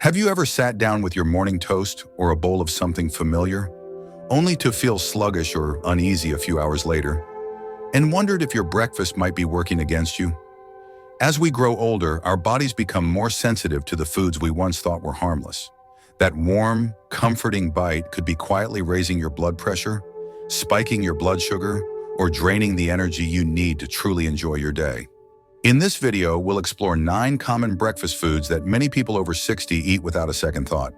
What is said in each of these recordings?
Have you ever sat down with your morning toast or a bowl of something familiar, only to feel sluggish or uneasy a few hours later, and wondered if your breakfast might be working against you? As we grow older, our bodies become more sensitive to the foods we once thought were harmless. That warm, comforting bite could be quietly raising your blood pressure, spiking your blood sugar, or draining the energy you need to truly enjoy your day. In this video, we'll explore 9 common breakfast foods that many people over 60 eat without a second thought.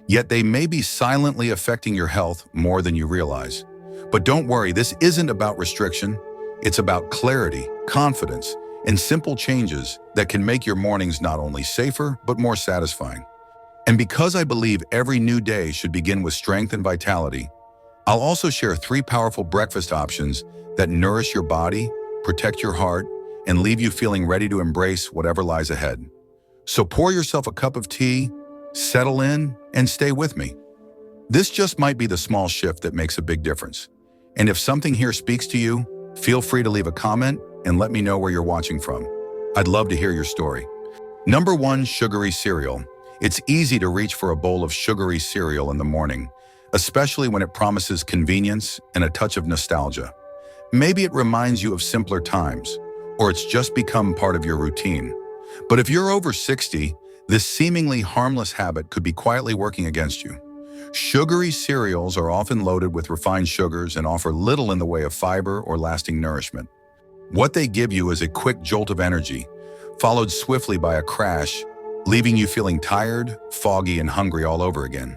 Yet they may be silently affecting your health more than you realize. But don't worry, this isn't about restriction. It's about clarity, confidence, and simple changes that can make your mornings not only safer, but more satisfying. And because I believe every new day should begin with strength and vitality, I'll also share 3 powerful breakfast options that nourish your body, protect your heart, and leave you feeling ready to embrace whatever lies ahead. So pour yourself a cup of tea, settle in, and stay with me. This just might be the small shift that makes a big difference. And if something here speaks to you, feel free to leave a comment and let me know where you're watching from. I'd love to hear your story. Number 1, sugary cereal. It's easy to reach for a bowl of sugary cereal in the morning, especially when it promises convenience and a touch of nostalgia. Maybe it reminds you of simpler times, or it's just become part of your routine. But if you're over 60, this seemingly harmless habit could be quietly working against you. Sugary cereals are often loaded with refined sugars and offer little in the way of fiber or lasting nourishment. What they give you is a quick jolt of energy, followed swiftly by a crash, leaving you feeling tired, foggy, and hungry all over again.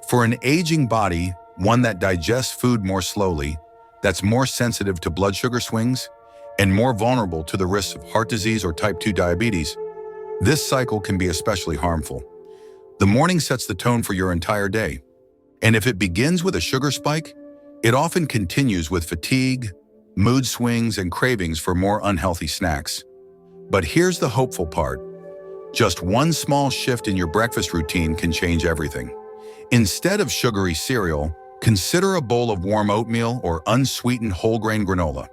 For an aging body, one that digests food more slowly, that's more sensitive to blood sugar swings, and more vulnerable to the risks of heart disease or type 2 diabetes, this cycle can be especially harmful. The morning sets the tone for your entire day. And if it begins with a sugar spike, it often continues with fatigue, mood swings, and cravings for more unhealthy snacks. But here's the hopeful part. Just one small shift in your breakfast routine can change everything. Instead of sugary cereal, consider a bowl of warm oatmeal or unsweetened whole grain granola.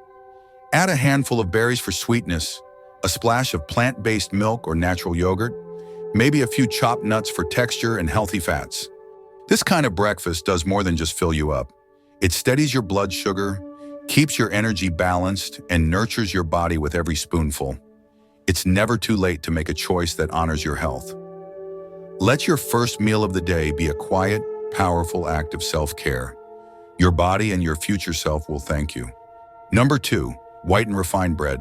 Add a handful of berries for sweetness, a splash of plant-based milk or natural yogurt, maybe a few chopped nuts for texture and healthy fats. This kind of breakfast does more than just fill you up. It steadies your blood sugar, keeps your energy balanced, and nurtures your body with every spoonful. It's never too late to make a choice that honors your health. Let your first meal of the day be a quiet, powerful act of self-care. Your body and your future self will thank you. Number 2, white and refined bread.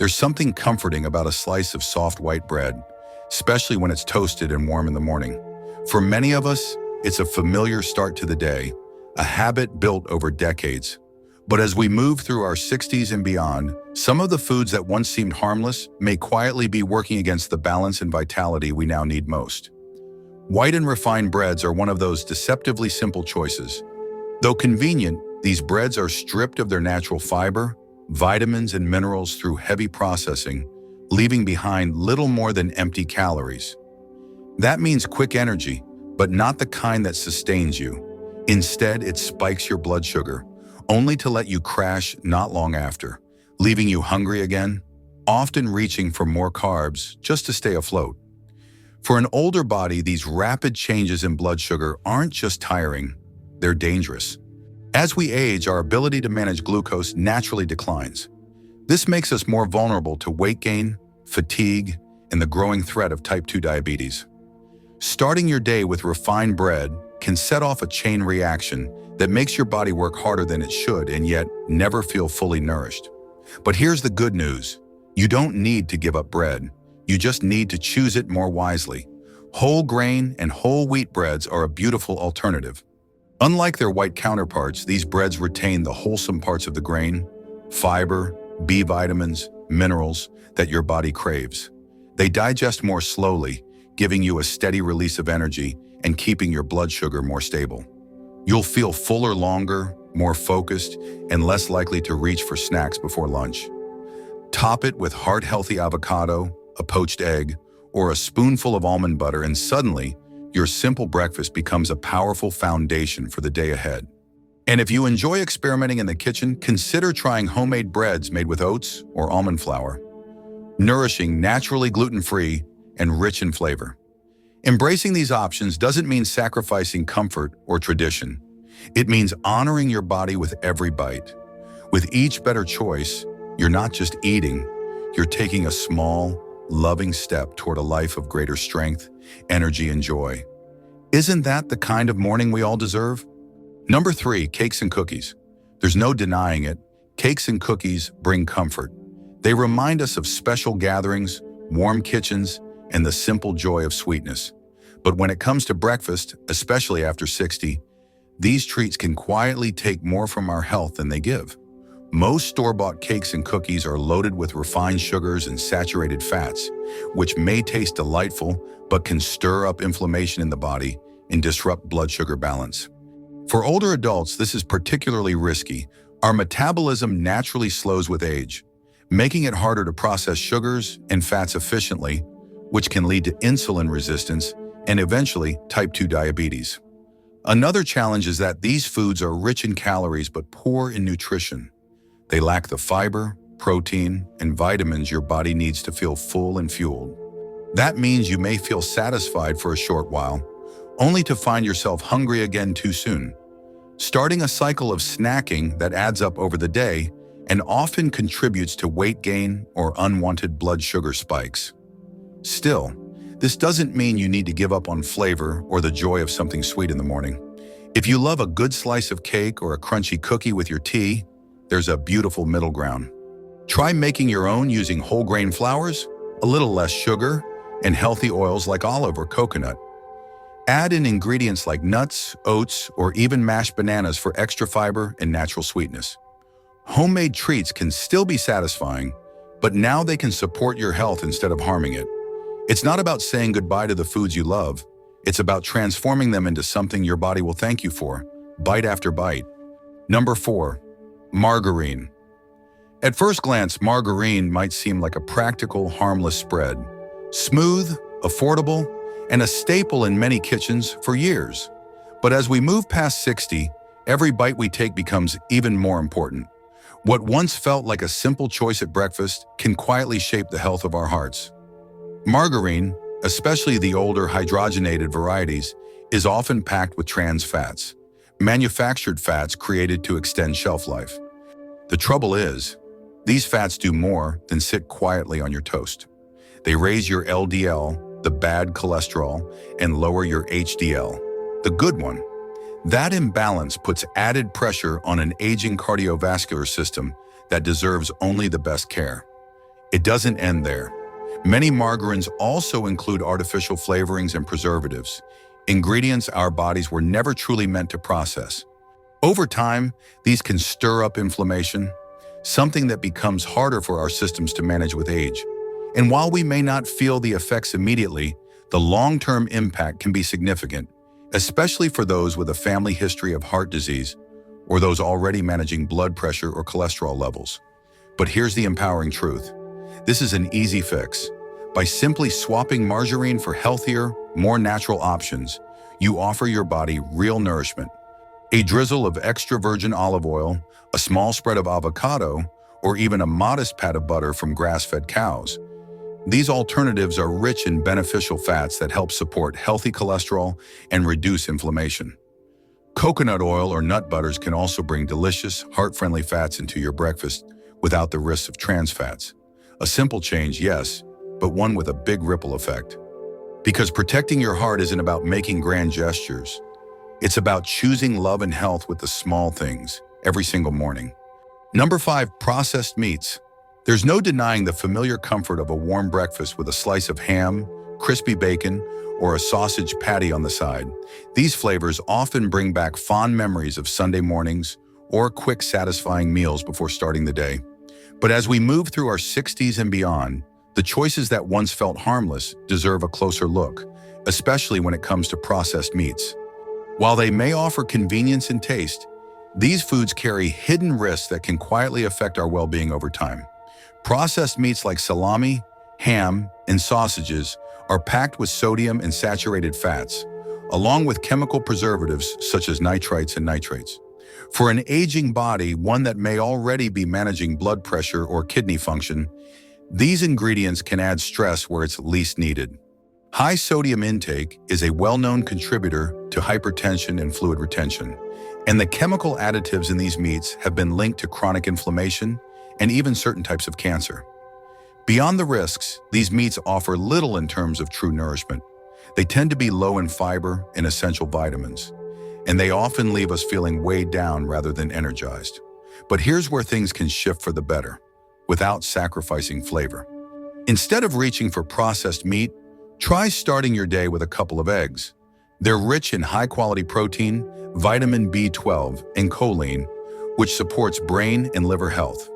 There's something comforting about a slice of soft white bread, especially when it's toasted and warm in the morning. For many of us, it's a familiar start to the day, a habit built over decades. But as we move through our 60s and beyond, some of the foods that once seemed harmless may quietly be working against the balance and vitality we now need most. White and refined breads are one of those deceptively simple choices. Though convenient, these breads are stripped of their natural fiber, vitamins, and minerals through heavy processing, leaving behind little more than empty calories. That means quick energy, but not the kind that sustains you. Instead, it spikes your blood sugar, only to let you crash not long after, leaving you hungry again, often reaching for more carbs just to stay afloat. For an older body, these rapid changes in blood sugar aren't just tiring, they're dangerous. As we age, our ability to manage glucose naturally declines. This makes us more vulnerable to weight gain, fatigue, and the growing threat of type 2 diabetes. Starting your day with refined bread can set off a chain reaction that makes your body work harder than it should and yet never feel fully nourished. But here's the good news. You don't need to give up bread. You just need to choose it more wisely. Whole grain and whole wheat breads are a beautiful alternative. Unlike their white counterparts, these breads retain the wholesome parts of the grain, fiber, B vitamins, minerals that your body craves. They digest more slowly, giving you a steady release of energy and keeping your blood sugar more stable. You'll feel fuller longer, more focused, and less likely to reach for snacks before lunch. Top it with heart-healthy avocado, a poached egg, or a spoonful of almond butter, and suddenly, your simple breakfast becomes a powerful foundation for the day ahead. And if you enjoy experimenting in the kitchen, consider trying homemade breads made with oats or almond flour. Nourishing, naturally gluten-free, and rich in flavor. Embracing these options doesn't mean sacrificing comfort or tradition. It means honoring your body with every bite. With each better choice, you're not just eating, you're taking a small, loving step toward a life of greater strength, energy, and joy. Isn't that the kind of morning we all deserve? Number 3, cakes and cookies. There's no denying it. Cakes and cookies bring comfort. They remind us of special gatherings, warm kitchens, and the simple joy of sweetness. But when it comes to breakfast, especially after 60, these treats can quietly take more from our health than they give. Most store-bought cakes and cookies are loaded with refined sugars and saturated fats, which may taste delightful but can stir up inflammation in the body and disrupt blood sugar balance. For older adults, this is particularly risky. Our metabolism naturally slows with age, making it harder to process sugars and fats efficiently, which can lead to insulin resistance and eventually type 2 diabetes. Another challenge is that these foods are rich in calories but poor in nutrition. They lack the fiber, protein, and vitamins your body needs to feel full and fueled. That means you may feel satisfied for a short while, only to find yourself hungry again too soon, starting a cycle of snacking that adds up over the day and often contributes to weight gain or unwanted blood sugar spikes. Still, this doesn't mean you need to give up on flavor or the joy of something sweet in the morning. If you love a good slice of cake or a crunchy cookie with your tea, there's a beautiful middle ground. Try making your own using whole grain flours, a little less sugar, and healthy oils like olive or coconut. Add in ingredients like nuts, oats, or even mashed bananas for extra fiber and natural sweetness. Homemade treats can still be satisfying, but now they can support your health instead of harming it. It's not about saying goodbye to the foods you love. It's about transforming them into something your body will thank you for, bite after bite. Number 4, margarine. At first glance, margarine might seem like a practical, harmless spread. Smooth, affordable, and a staple in many kitchens for years. But as we move past 60, every bite we take becomes even more important. What once felt like a simple choice at breakfast can quietly shape the health of our hearts. Margarine, especially the older hydrogenated varieties, is often packed with trans fats, manufactured fats created to extend shelf life. The trouble is, these fats do more than sit quietly on your toast. They raise your LDL, the bad cholesterol, and lower your HDL, the good one. That imbalance puts added pressure on an aging cardiovascular system that deserves only the best care. It doesn't end there. Many margarines also include artificial flavorings and preservatives, ingredients our bodies were never truly meant to process. Over time, these can stir up inflammation, something that becomes harder for our systems to manage with age. And while we may not feel the effects immediately, the long-term impact can be significant, especially for those with a family history of heart disease or those already managing blood pressure or cholesterol levels. But here's the empowering truth. This is an easy fix. By simply swapping margarine for healthier, more natural options, you offer your body real nourishment. A drizzle of extra virgin olive oil, a small spread of avocado, or even a modest pat of butter from grass-fed cows. These alternatives are rich in beneficial fats that help support healthy cholesterol and reduce inflammation. Coconut oil or nut butters can also bring delicious, heart-friendly fats into your breakfast without the risks of trans fats. A simple change, yes, but one with a big ripple effect. Because protecting your heart isn't about making grand gestures. It's about choosing love and health with the small things every single morning. Number 5, processed meats. There's no denying the familiar comfort of a warm breakfast with a slice of ham, crispy bacon, or a sausage patty on the side. These flavors often bring back fond memories of Sunday mornings or quick, satisfying meals before starting the day. But as we move through our 60s and beyond, the choices that once felt harmless deserve a closer look, especially when it comes to processed meats. While they may offer convenience and taste, these foods carry hidden risks that can quietly affect our well-being over time. Processed meats like salami, ham, and sausages are packed with sodium and saturated fats, along with chemical preservatives such as nitrites and nitrates. For an aging body, one that may already be managing blood pressure or kidney function, these ingredients can add stress where it's least needed. High sodium intake is a well-known contributor to hypertension and fluid retention, and the chemical additives in these meats have been linked to chronic inflammation and even certain types of cancer. Beyond the risks, these meats offer little in terms of true nourishment. They tend to be low in fiber and essential vitamins, and they often leave us feeling weighed down rather than energized. But here's where things can shift for the better, without sacrificing flavor. Instead of reaching for processed meat, try starting your day with a couple of eggs. They're rich in high-quality protein, vitamin B12, and choline, which supports brain and liver health.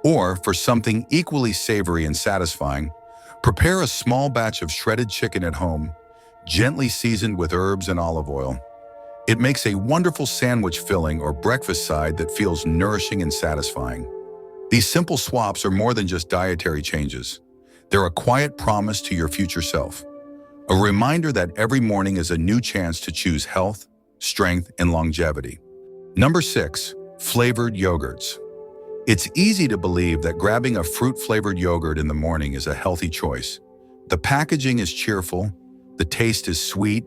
Or, for something equally savory and satisfying, prepare a small batch of shredded chicken at home, gently seasoned with herbs and olive oil. It makes a wonderful sandwich filling or breakfast side that feels nourishing and satisfying. These simple swaps are more than just dietary changes. They're a quiet promise to your future self. A reminder that every morning is a new chance to choose health, strength, and longevity. Number 6, flavored yogurts. It's easy to believe that grabbing a fruit-flavored yogurt in the morning is a healthy choice. The packaging is cheerful, the taste is sweet,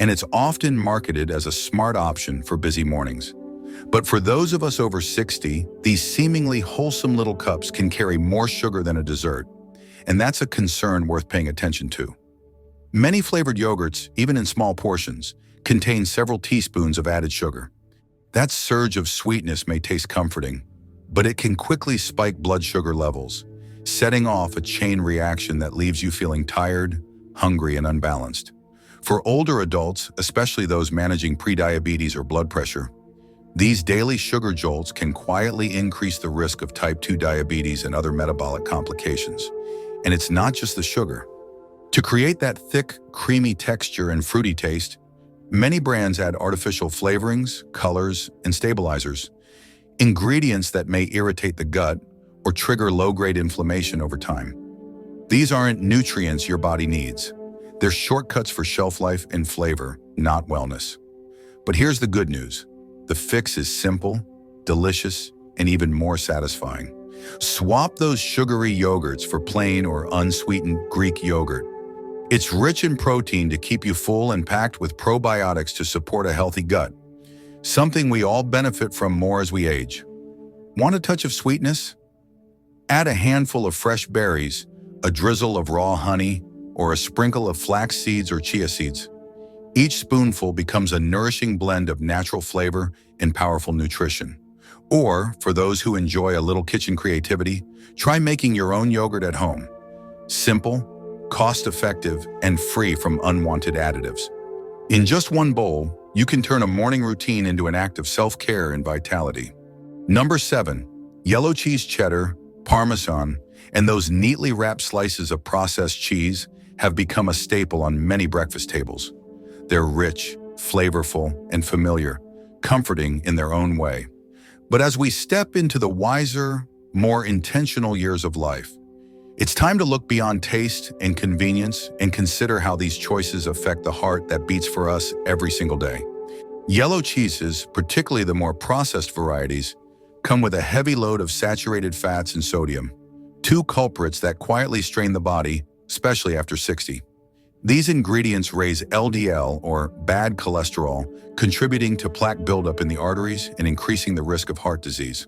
and it's often marketed as a smart option for busy mornings. But for those of us over 60, these seemingly wholesome little cups can carry more sugar than a dessert, and that's a concern worth paying attention to. Many flavored yogurts, even in small portions, contain several teaspoons of added sugar. That surge of sweetness may taste comforting, but it can quickly spike blood sugar levels, setting off a chain reaction that leaves you feeling tired, hungry, and unbalanced. For older adults, especially those managing prediabetes or blood pressure, these daily sugar jolts can quietly increase the risk of type 2 diabetes and other metabolic complications. And it's not just the sugar. To create that thick, creamy texture and fruity taste, many brands add artificial flavorings, colors, and stabilizers, ingredients that may irritate the gut or trigger low-grade inflammation over time. These aren't nutrients your body needs. They're shortcuts for shelf life and flavor, not wellness. But here's the good news. The fix is simple, delicious, and even more satisfying. Swap those sugary yogurts for plain or unsweetened Greek yogurt. It's rich in protein to keep you full and packed with probiotics to support a healthy gut, something we all benefit from more as we age. Want a touch of sweetness? Add a handful of fresh berries, a drizzle of raw honey, or a sprinkle of flax seeds or chia seeds. Each spoonful becomes a nourishing blend of natural flavor and powerful nutrition. Or, for those who enjoy a little kitchen creativity, try making your own yogurt at home. Simple, cost-effective, and free from unwanted additives. In just one bowl, you can turn a morning routine into an act of self-care and vitality. Number 7, yellow cheese cheddar, Parmesan, and those neatly wrapped slices of processed cheese have become a staple on many breakfast tables. They're rich, flavorful, and familiar, comforting in their own way. But as we step into the wiser, more intentional years of life, it's time to look beyond taste and convenience and consider how these choices affect the heart that beats for us every single day. Yellow cheeses, particularly the more processed varieties, come with a heavy load of saturated fats and sodium, two culprits that quietly strain the body, especially after 60. These ingredients raise LDL, or bad cholesterol, contributing to plaque buildup in the arteries and increasing the risk of heart disease.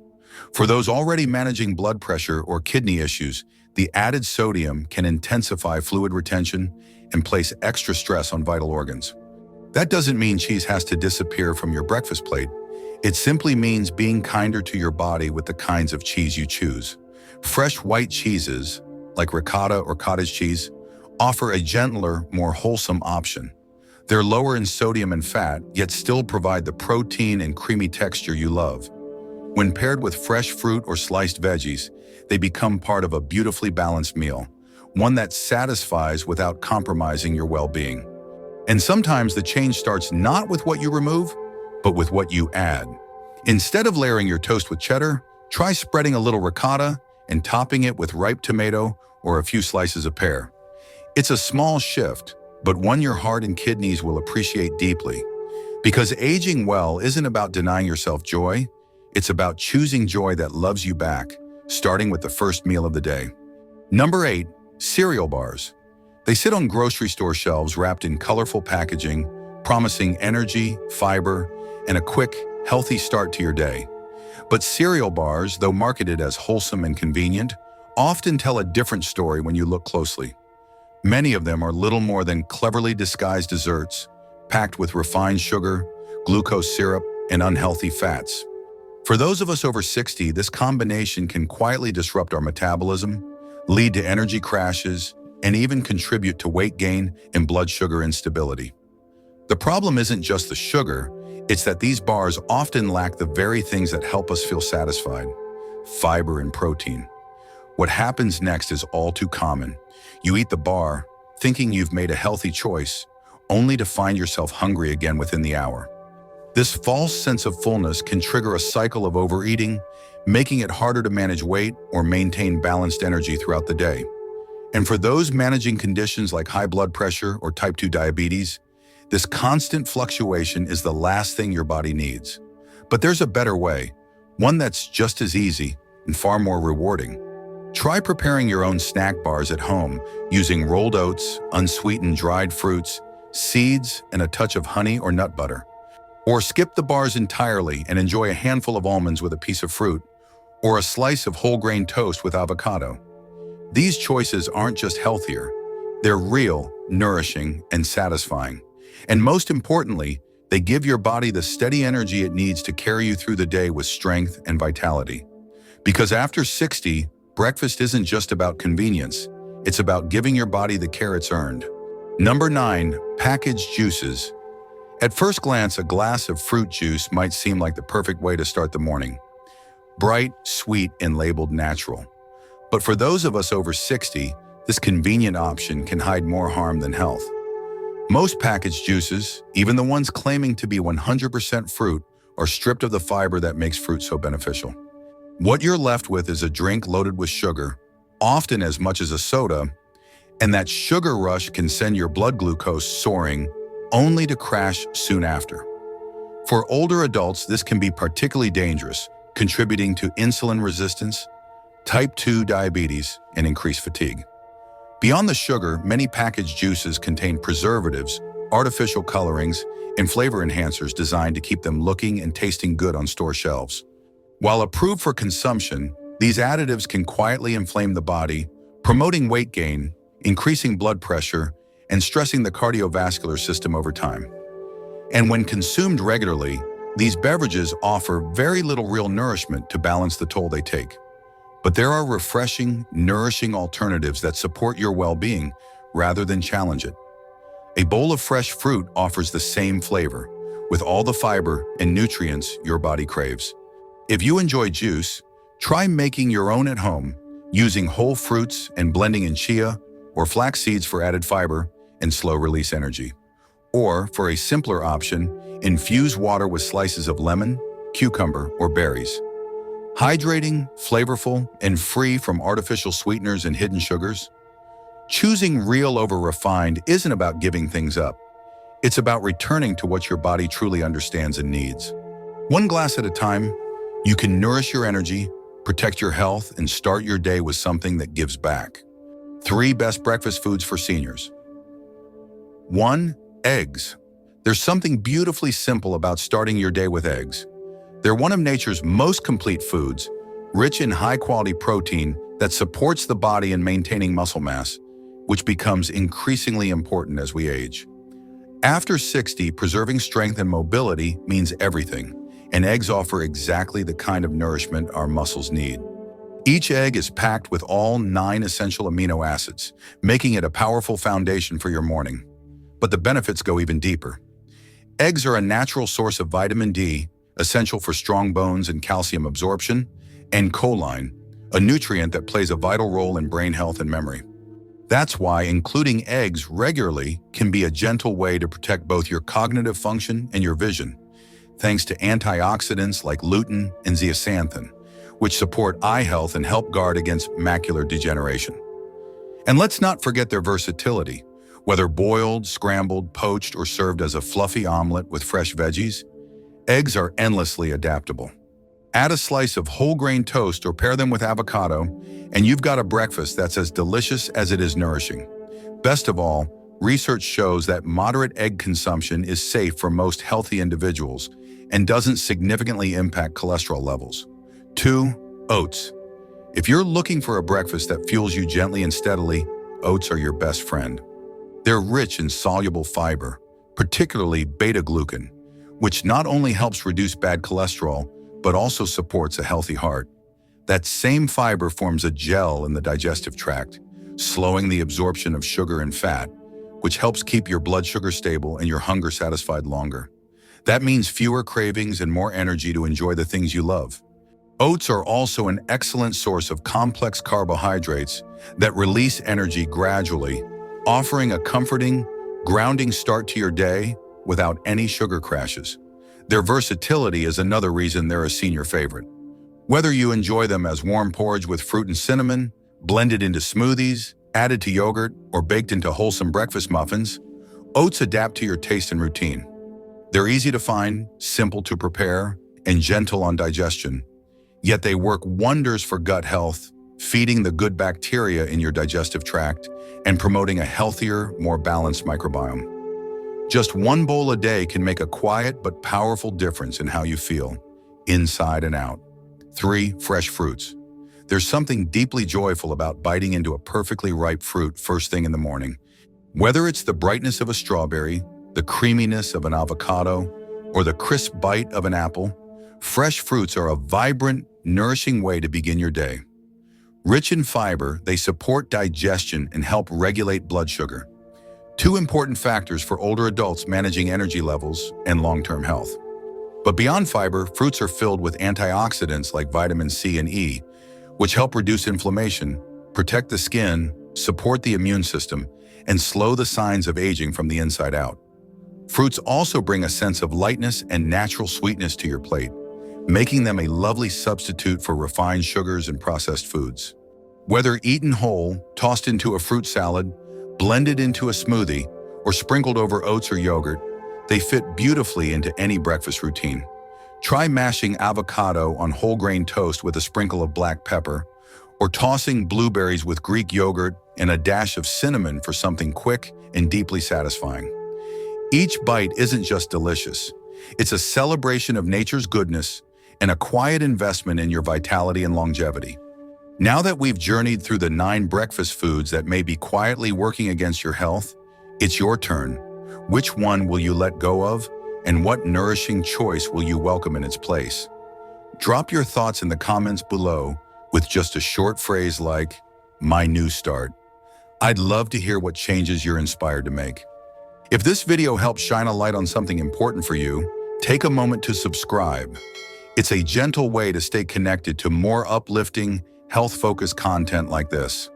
For those already managing blood pressure or kidney issues, the added sodium can intensify fluid retention and place extra stress on vital organs. That doesn't mean cheese has to disappear from your breakfast plate. It simply means being kinder to your body with the kinds of cheese you choose. Fresh white cheeses, like ricotta or cottage cheese, offer a gentler, more wholesome option. They're lower in sodium and fat, yet still provide the protein and creamy texture you love. When paired with fresh fruit or sliced veggies, they become part of a beautifully balanced meal, one that satisfies without compromising your well-being. And sometimes the change starts not with what you remove, but with what you add. Instead of layering your toast with cheddar, try spreading a little ricotta and topping it with ripe tomato or a few slices of pear. It's a small shift, but one your heart and kidneys will appreciate deeply. Because aging well isn't about denying yourself joy, it's about choosing joy that loves you back, starting with the first meal of the day. Number 8, cereal bars. They sit on grocery store shelves wrapped in colorful packaging, promising energy, fiber, and a quick, healthy start to your day. But cereal bars, though marketed as wholesome and convenient, often tell a different story when you look closely. Many of them are little more than cleverly disguised desserts, packed with refined sugar, glucose syrup, and unhealthy fats. For those of us over 60, this combination can quietly disrupt our metabolism, lead to energy crashes, and even contribute to weight gain and blood sugar instability. The problem isn't just the sugar, it's that these bars often lack the very things that help us feel satisfied: fiber and protein. What happens next is all too common. You eat the bar, thinking you've made a healthy choice, only to find yourself hungry again within the hour. This false sense of fullness can trigger a cycle of overeating, making it harder to manage weight or maintain balanced energy throughout the day. And for those managing conditions like high blood pressure or type 2 diabetes, this constant fluctuation is the last thing your body needs. But there's a better way, one that's just as easy and far more rewarding. Try preparing your own snack bars at home using rolled oats, unsweetened dried fruits, seeds, and a touch of honey or nut butter. Or skip the bars entirely and enjoy a handful of almonds with a piece of fruit, or a slice of whole grain toast with avocado. These choices aren't just healthier, they're real, nourishing, and satisfying. And most importantly, they give your body the steady energy it needs to carry you through the day with strength and vitality. Because after 60, breakfast isn't just about convenience, it's about giving your body the care it's earned. Number 9, packaged juices. At first glance, a glass of fruit juice might seem like the perfect way to start the morning. Bright, sweet, and labeled natural. But for those of us over 60, this convenient option can hide more harm than health. Most packaged juices, even the ones claiming to be 100% fruit, are stripped of the fiber that makes fruit so beneficial. What you're left with is a drink loaded with sugar, often as much as a soda, and that sugar rush can send your blood glucose soaring, only to crash soon after. For older adults, this can be particularly dangerous, contributing to insulin resistance, type 2 diabetes, and increased fatigue. Beyond the sugar, many packaged juices contain preservatives, artificial colorings, and flavor enhancers designed to keep them looking and tasting good on store shelves. While approved for consumption, these additives can quietly inflame the body, promoting weight gain, increasing blood pressure, and stressing the cardiovascular system over time. And when consumed regularly, these beverages offer very little real nourishment to balance the toll they take. But there are refreshing, nourishing alternatives that support your well-being rather than challenge it. A bowl of fresh fruit offers the same flavor, with all the fiber and nutrients your body craves. If you enjoy juice, try making your own at home, using whole fruits and blending in chia or flax seeds for added fiber and slow-release energy. Or, for a simpler option, infuse water with slices of lemon, cucumber, or berries. Hydrating, flavorful, and free from artificial sweeteners and hidden sugars. Choosing real over refined isn't about giving things up. It's about returning to what your body truly understands and needs. One glass at a time, you can nourish your energy, protect your health, and start your day with something that gives back. 3 best breakfast foods for seniors. 1. Eggs. There's something beautifully simple about starting your day with eggs. They're one of nature's most complete foods, rich in high-quality protein that supports the body in maintaining muscle mass, which becomes increasingly important as we age. After 60, preserving strength and mobility means everything, and eggs offer exactly the kind of nourishment our muscles need. Each egg is packed with all 9 essential amino acids, making it a powerful foundation for your morning. But the benefits go even deeper. Eggs are a natural source of vitamin D, essential for strong bones and calcium absorption, and choline, a nutrient that plays a vital role in brain health and memory. That's why including eggs regularly can be a gentle way to protect both your cognitive function and your vision, thanks to antioxidants like lutein and zeaxanthin, which support eye health and help guard against macular degeneration. And let's not forget their versatility. Whether boiled, scrambled, poached, or served as a fluffy omelet with fresh veggies, eggs are endlessly adaptable. Add a slice of whole grain toast or pair them with avocado, and you've got a breakfast that's as delicious as it is nourishing. Best of all, research shows that moderate egg consumption is safe for most healthy individuals and doesn't significantly impact cholesterol levels. 2. Oats. If you're looking for a breakfast that fuels you gently and steadily, oats are your best friend. They're rich in soluble fiber, particularly beta-glucan, which not only helps reduce bad cholesterol, but also supports a healthy heart. That same fiber forms a gel in the digestive tract, slowing the absorption of sugar and fat, which helps keep your blood sugar stable and your hunger satisfied longer. That means fewer cravings and more energy to enjoy the things you love. Oats are also an excellent source of complex carbohydrates that release energy gradually, offering a comforting, grounding start to your day without any sugar crashes. Their versatility is another reason they're a senior favorite. Whether you enjoy them as warm porridge with fruit and cinnamon, blended into smoothies, added to yogurt, or baked into wholesome breakfast muffins, oats adapt to your taste and routine. They're easy to find, simple to prepare, and gentle on digestion. Yet they work wonders for gut health, feeding the good bacteria in your digestive tract and promoting a healthier, more balanced microbiome. Just one bowl a day can make a quiet but powerful difference in how you feel, inside and out. 3. Fresh fruits. There's something deeply joyful about biting into a perfectly ripe fruit first thing in the morning. Whether it's the brightness of a strawberry, the creaminess of an avocado, or the crisp bite of an apple, fresh fruits are a vibrant, nourishing way to begin your day. Rich in fiber, they support digestion and help regulate blood sugar. 2 important factors for older adults managing energy levels and long-term health. But beyond fiber, fruits are filled with antioxidants like vitamin C and E, which help reduce inflammation, protect the skin, support the immune system, and slow the signs of aging from the inside out. Fruits also bring a sense of lightness and natural sweetness to your plate, making them a lovely substitute for refined sugars and processed foods. Whether eaten whole, tossed into a fruit salad, blended into a smoothie, or sprinkled over oats or yogurt, they fit beautifully into any breakfast routine. Try mashing avocado on whole grain toast with a sprinkle of black pepper, or tossing blueberries with Greek yogurt and a dash of cinnamon for something quick and deeply satisfying. Each bite isn't just delicious. It's a celebration of nature's goodness and a quiet investment in your vitality and longevity. Now that we've journeyed through the 9 breakfast foods that may be quietly working against your health, it's your turn. Which one will you let go of, and what nourishing choice will you welcome in its place? Drop your thoughts in the comments below with just a short phrase like, "My new start." I'd love to hear what changes you're inspired to make. If this video helped shine a light on something important for you, take a moment to subscribe. It's a gentle way to stay connected to more uplifting, health-focused content like this.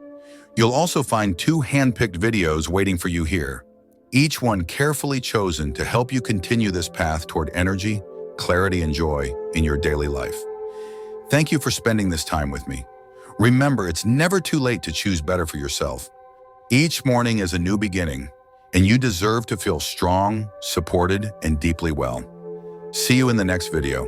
You'll also find 2 hand-picked videos waiting for you here, each one carefully chosen to help you continue this path toward energy, clarity, and joy in your daily life. Thank you for spending this time with me. Remember, it's never too late to choose better for yourself. Each morning is a new beginning, and you deserve to feel strong, supported, and deeply well. See you in the next video.